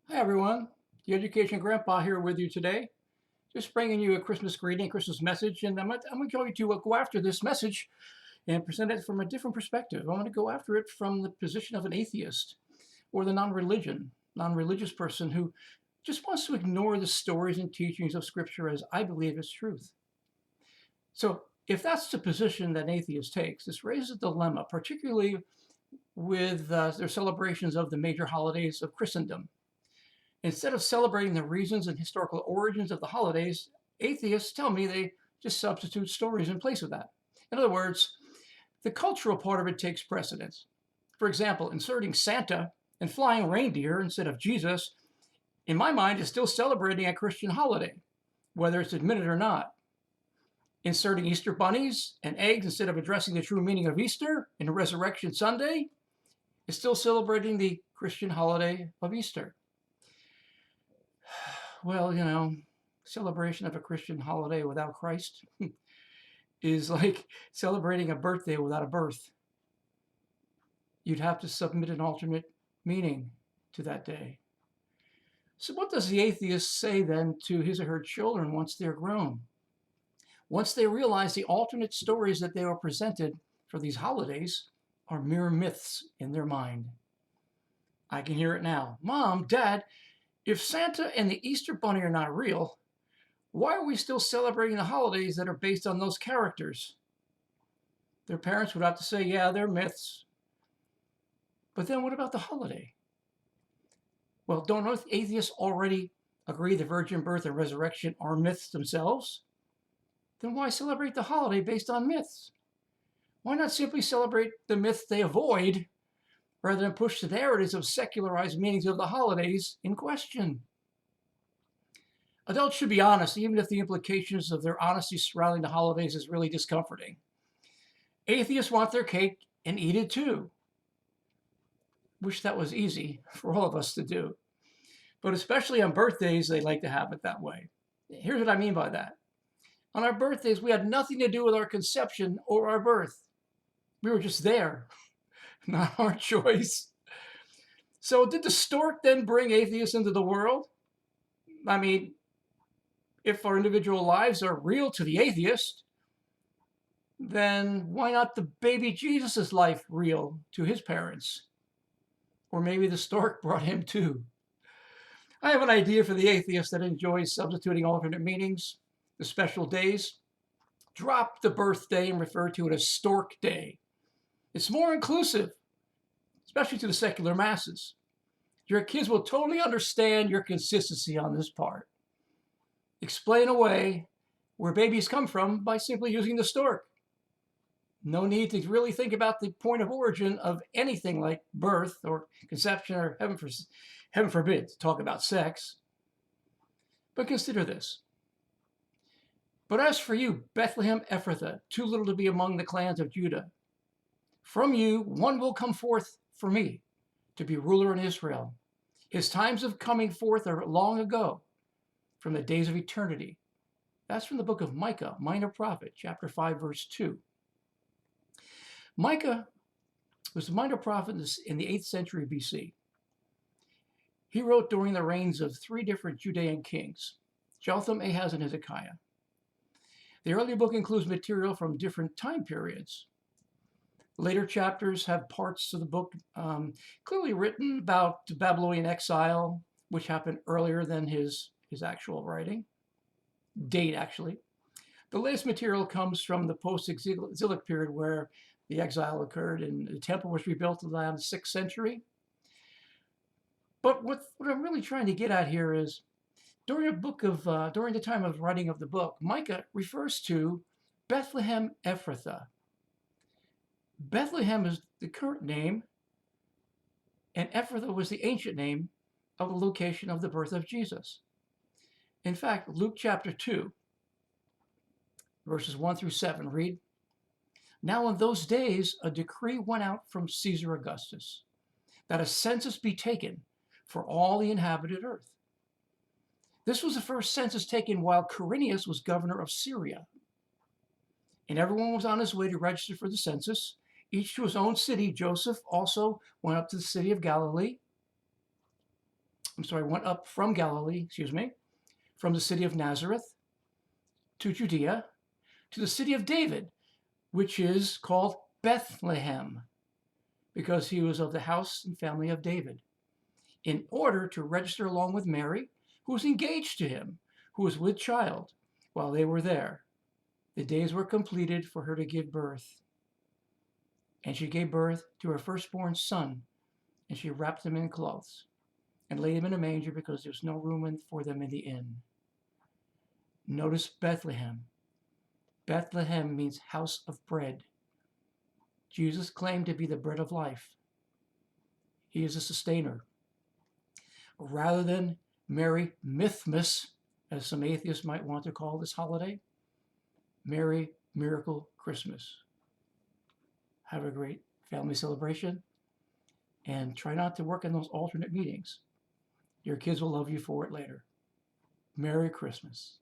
Hi everyone, the Education Grandpa here with you today. Just bringing you a Christmas greeting, Christmas message, and I'm going to go after this message and present it from a different perspective. I'm going to go after it from the position of an atheist or the non-religious person who just wants to ignore the stories and teachings of Scripture as I believe is truth. So if that's the position that an atheist takes, this raises a dilemma, particularly with their celebrations of the major holidays of Christendom. Instead of celebrating the reasons and historical origins of the holidays, atheists tell me they just substitute stories in place of that. In other words, the cultural part of it takes precedence. For example, inserting Santa and flying reindeer instead of Jesus, in my mind, is still celebrating a Christian holiday, whether it's admitted or not. Inserting Easter bunnies and eggs instead of addressing the true meaning of Easter in Resurrection Sunday is still celebrating the Christian holiday of Easter. Well, celebration of a Christian holiday without Christ is like celebrating a birthday without a birth. You'd have to submit an alternate meaning to that day. So what does the atheist say then to his or her children once they're grown? Once they realize the alternate stories that they were presented for these holidays are mere myths in their mind. I can hear it now. Mom, Dad, if Santa and the Easter Bunny are not real, why are we still celebrating the holidays that are based on those characters? Their parents would have to say, yeah, they're myths. But then what about the holiday? Well, don't atheists already agree the virgin birth and resurrection are myths themselves? Then why celebrate the holiday based on myths? Why not simply celebrate the myths they avoid rather than push the narratives of secularized meanings of the holidays in question? Adults should be honest, even if the implications of their honesty surrounding the holidays is really discomforting. Atheists want their cake and eat it too. Wish that was easy for all of us to do. But especially on birthdays, they like to have it that way. Here's what I mean by that. On our birthdays, we had nothing to do with our conception or our birth. We were just there, not our choice. So did the stork then bring atheists into the world? I mean, if our individual lives are real to the atheist, then why not the baby Jesus' life real to his parents? Or maybe the stork brought him too. I have an idea for the atheist that enjoys substituting alternate meanings, the special days. Drop the birthday and refer to it as Stork Day. It's more inclusive, especially to the secular masses. Your kids will totally understand your consistency on this part. Explain away where babies come from by simply using the stork. No need to really think about the point of origin of anything like birth or conception or heaven forbid, to talk about sex. But consider this. But as for you, Bethlehem Ephrathah, too little to be among the clans of Judah, from you one will come forth for me to be ruler in Israel. His times of coming forth are long ago, from the days of eternity. That's from the book of Micah, minor prophet, chapter 5, verse 2. Micah was a minor prophet in the 8th century BC. He wrote during the reigns of 3 different Judean kings, Jotham, Ahaz, and Hezekiah. The early book includes material from different time periods. Later chapters have parts of the book clearly written about the Babylonian exile, which happened earlier than his actual writing, date actually. The latest material comes from the post-exilic period where the exile occurred and the temple was rebuilt around the 6th century. But what I'm really trying to get at here is during the time of writing of the book, Micah refers to Bethlehem Ephrathah. Bethlehem is the current name, and Ephrathah was the ancient name of the location of the birth of Jesus. In fact, Luke chapter 2, verses 1 through 7 read, "Now in those days a decree went out from Caesar Augustus, that a census be taken for all the inhabited earth. This was the first census taken while Quirinius was governor of Syria. And everyone was on his way to register for the census, each to his own city. Joseph also went up to the city of Galilee, went up from Galilee, from the city of Nazareth to Judea, to the city of David, which is called Bethlehem, because he was of the house and family of David, in order to register along with Mary, who was engaged to him, who was with child while they were there. The days were completed for her to give birth. And she gave birth to her firstborn son, and she wrapped him in cloths and laid him in a manger because there was no room for them in the inn. Notice Bethlehem. Bethlehem means house of bread. Jesus claimed to be the bread of life. He is a sustainer. Rather than Merry Mythmas, as some atheists might want to call this holiday, Merry Miracle Christmas. Have a great family celebration, and try not to work in those alternate meetings. Your kids will love you for it later. Merry Christmas.